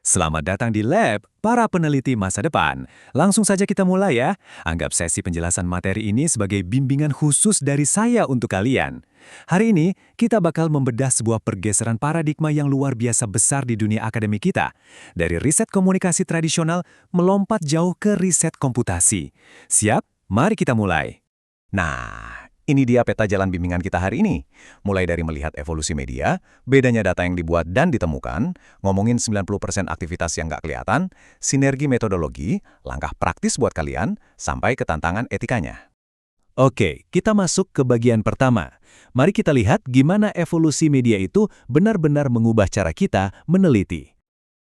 Selamat datang di lab para peneliti masa depan. Langsung saja kita mulai ya. Anggap sesi penjelasan materi ini sebagai bimbingan khusus dari saya untuk kalian. Hari ini, kita bakal membedah sebuah pergeseran paradigma yang luar biasa besar di dunia akademik kita. Dari riset komunikasi tradisional, melompat jauh ke riset komputasi. Siap? Mari kita mulai. Nah, ini dia peta jalan bimbingan kita hari ini. Mulai dari melihat evolusi media, bedanya data yang dibuat dan ditemukan, ngomongin 90% aktivitas yang nggak kelihatan, sinergi metodologi, langkah praktis buat kalian, sampai ke tantangan etikanya. Oke, kita masuk ke bagian pertama. Mari kita lihat gimana evolusi media itu benar-benar mengubah cara kita meneliti.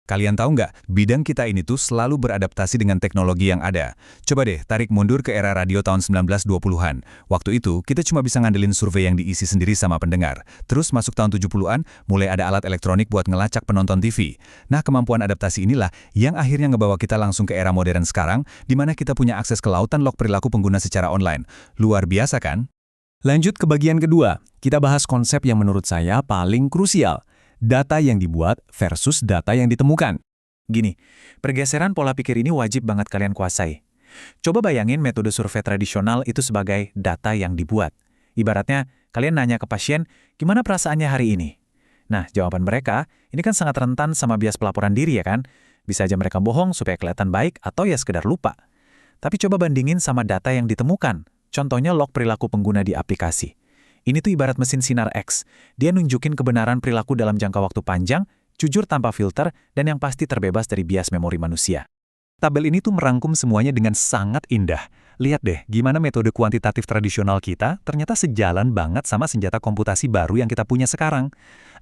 Kalian tahu nggak, bidang kita ini tuh selalu beradaptasi dengan teknologi yang ada. Coba deh, tarik mundur ke era radio tahun 1920-an. Waktu itu, kita cuma bisa ngandelin survei yang diisi sendiri sama pendengar. Terus masuk tahun 70-an, mulai ada alat elektronik buat ngelacak penonton TV. Nah, kemampuan adaptasi inilah yang akhirnya ngebawa kita langsung ke era modern sekarang, di mana kita punya akses ke lautan log perilaku pengguna secara online. Luar biasa kan? Lanjut ke bagian kedua, kita bahas konsep yang menurut saya paling krusial. Data yang dibuat versus data yang ditemukan. Gini, pergeseran pola pikir ini wajib banget kalian kuasai. Coba bayangin metode survei tradisional itu sebagai data yang dibuat. Ibaratnya, kalian nanya ke pasien, gimana perasaannya hari ini? Nah, jawaban mereka, ini kan sangat rentan sama bias pelaporan diri ya kan? Bisa aja mereka bohong supaya kelihatan baik atau ya sekedar lupa. Tapi coba bandingin sama data yang ditemukan. Contohnya log perilaku pengguna di aplikasi. Ini tuh ibarat mesin sinar X. Dia nunjukin kebenaran perilaku dalam jangka waktu panjang, jujur tanpa filter, dan yang pasti terbebas dari bias memori manusia. Tabel ini tuh merangkum semuanya dengan sangat indah. Lihat deh, gimana metode kuantitatif tradisional kita ternyata sejalan banget sama senjata komputasi baru yang kita punya sekarang.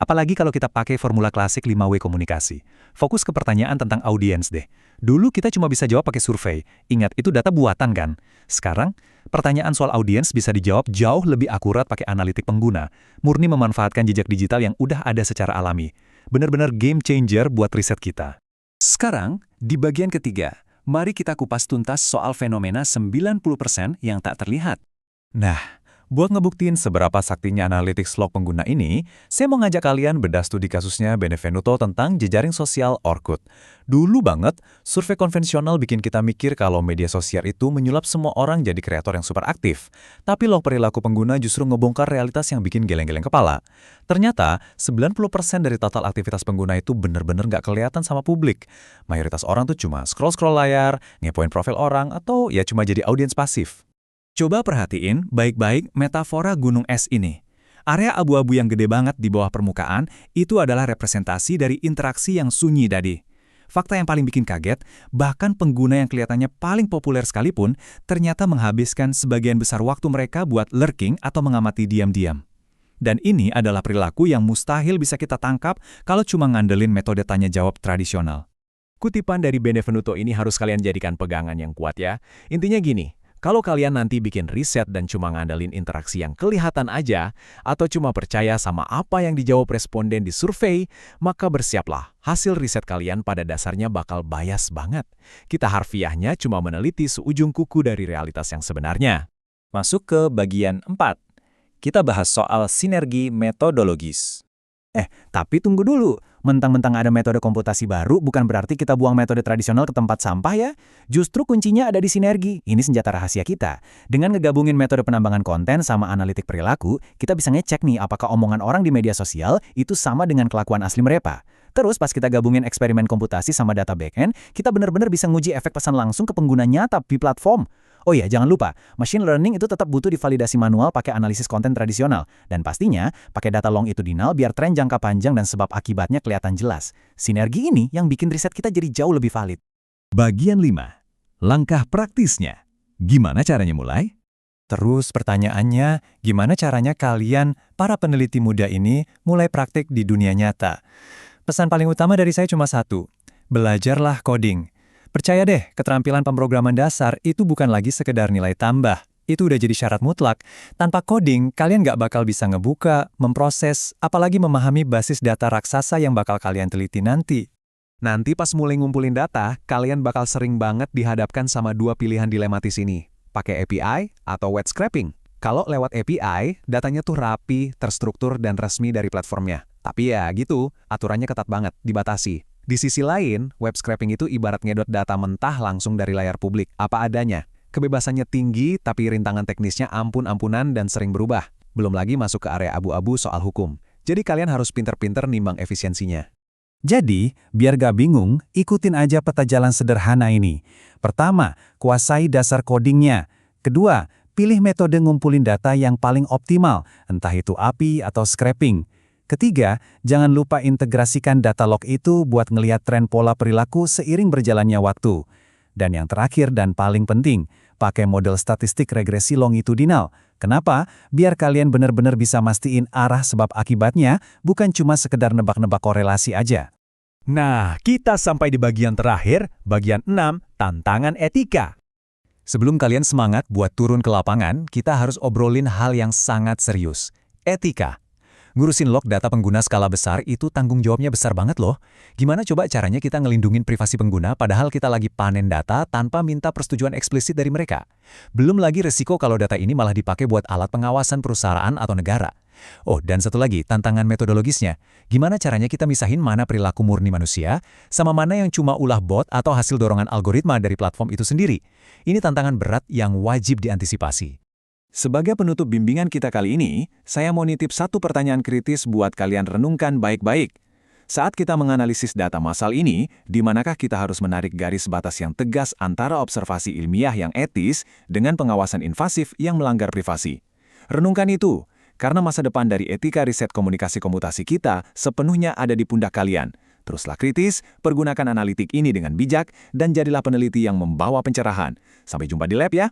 Apalagi kalau kita pakai formula klasik 5W komunikasi. Fokus ke pertanyaan tentang audiens deh. Dulu kita cuma bisa jawab pakai survei. Ingat, itu data buatan kan? Sekarang, pertanyaan soal audiens bisa dijawab jauh lebih akurat pakai analitik pengguna, murni memanfaatkan jejak digital yang udah ada secara alami. Benar-benar game changer buat riset kita. Sekarang, di bagian ketiga, mari kita kupas tuntas soal fenomena 90% yang tak terlihat. Nah, buat ngebuktiin seberapa saktinya analitik log pengguna ini, saya mau ngajak kalian bedah studi kasusnya Benevenuto tentang jejaring sosial Orkut. Dulu banget, survei konvensional bikin kita mikir kalau media sosial itu menyulap semua orang jadi kreator yang super aktif. Tapi log perilaku pengguna justru ngebongkar realitas yang bikin geleng-geleng kepala. Ternyata, 90% dari total aktivitas pengguna itu bener-bener nggak kelihatan sama publik. Mayoritas orang tuh cuma scroll-scroll layar, ngepoin profil orang, atau ya cuma jadi audiens pasif. Coba perhatiin baik-baik metafora gunung es ini. Area abu-abu yang gede banget di bawah permukaan itu adalah representasi dari interaksi yang sunyi tadi. Fakta yang paling bikin kaget, bahkan pengguna yang kelihatannya paling populer sekalipun ternyata menghabiskan sebagian besar waktu mereka buat lurking atau mengamati diam-diam. Dan ini adalah perilaku yang mustahil bisa kita tangkap kalau cuma ngandelin metode tanya jawab tradisional. Kutipan dari Benevenuto ini harus kalian jadikan pegangan yang kuat ya. Intinya gini. Kalau kalian nanti bikin riset dan cuma ngandelin interaksi yang kelihatan aja, atau cuma percaya sama apa yang dijawab responden di survei, maka bersiaplah, hasil riset kalian pada dasarnya bakal bias banget. Kita harfiahnya cuma meneliti seujung kuku dari realitas yang sebenarnya. Masuk ke bagian 4. Kita bahas soal sinergi metodologis. Tapi tunggu dulu. Mentang-mentang ada metode komputasi baru, bukan berarti kita buang metode tradisional ke tempat sampah ya. Justru kuncinya ada di sinergi. Ini senjata rahasia kita. Dengan ngegabungin metode penambangan konten sama analitik perilaku, kita bisa ngecek nih apakah omongan orang di media sosial itu sama dengan kelakuan asli mereka. Terus pas kita gabungin eksperimen komputasi sama data backend, kita benar-benar bisa nguji efek pesan langsung ke pengguna nyata di platform. Oh iya, jangan lupa, machine learning itu tetap butuh divalidasi manual pakai analisis konten tradisional. Dan pastinya, pakai data longitudinal biar tren jangka panjang dan sebab akibatnya kelihatan jelas. Sinergi ini yang bikin riset kita jadi jauh lebih valid. Bagian 5. Langkah praktisnya. Gimana caranya mulai? Terus pertanyaannya, gimana caranya kalian, para peneliti muda ini, mulai praktik di dunia nyata? Pesan paling utama dari saya cuma satu, belajarlah coding. Percaya deh, keterampilan pemrograman dasar itu bukan lagi sekedar nilai tambah. Itu udah jadi syarat mutlak. Tanpa coding, kalian nggak bakal bisa ngebuka, memproses, apalagi memahami basis data raksasa yang bakal kalian teliti nanti. Nanti pas mulai ngumpulin data, kalian bakal sering banget dihadapkan sama dua pilihan dilematis ini. Pakai API atau wet scraping. Kalau lewat API, datanya tuh rapi, terstruktur, dan resmi dari platformnya. Tapi ya gitu, aturannya ketat banget, dibatasi. Di sisi lain, web scraping itu ibarat ngedot data mentah langsung dari layar publik, apa adanya. Kebebasannya tinggi, tapi rintangan teknisnya ampun-ampunan dan sering berubah. Belum lagi masuk ke area abu-abu soal hukum. Jadi kalian harus pinter-pinter nimbang efisiensinya. Jadi, biar gak bingung, ikutin aja peta jalan sederhana ini. Pertama, kuasai dasar codingnya. Kedua, pilih metode ngumpulin data yang paling optimal, entah itu API atau scraping. Ketiga, jangan lupa integrasikan data log itu buat ngelihat tren pola perilaku seiring berjalannya waktu. Dan yang terakhir dan paling penting, pakai model statistik regresi longitudinal. Kenapa? Biar kalian benar-benar bisa mastiin arah sebab akibatnya, bukan cuma sekedar nebak-nebak korelasi aja. Nah, kita sampai di bagian terakhir, bagian 6, tantangan etika. Sebelum kalian semangat buat turun ke lapangan, kita harus obrolin hal yang sangat serius. Etika. Ngurusin log data pengguna skala besar itu tanggung jawabnya besar banget loh. Gimana coba caranya kita ngelindungin privasi pengguna padahal kita lagi panen data tanpa minta persetujuan eksplisit dari mereka? Belum lagi resiko kalau data ini malah dipakai buat alat pengawasan perusahaan atau negara. Oh, dan satu lagi, tantangan metodologisnya. Gimana caranya kita misahin mana perilaku murni manusia, sama mana yang cuma ulah bot atau hasil dorongan algoritma dari platform itu sendiri? Ini tantangan berat yang wajib diantisipasi. Sebagai penutup bimbingan kita kali ini, saya mau nitip satu pertanyaan kritis buat kalian renungkan baik-baik. Saat kita menganalisis data massal ini, di manakah kita harus menarik garis batas yang tegas antara observasi ilmiah yang etis dengan pengawasan invasif yang melanggar privasi? Renungkan itu, karena masa depan dari etika riset komunikasi komutasi kita sepenuhnya ada di pundak kalian. Teruslah kritis, pergunakan analitik ini dengan bijak, dan jadilah peneliti yang membawa pencerahan. Sampai jumpa di lab ya!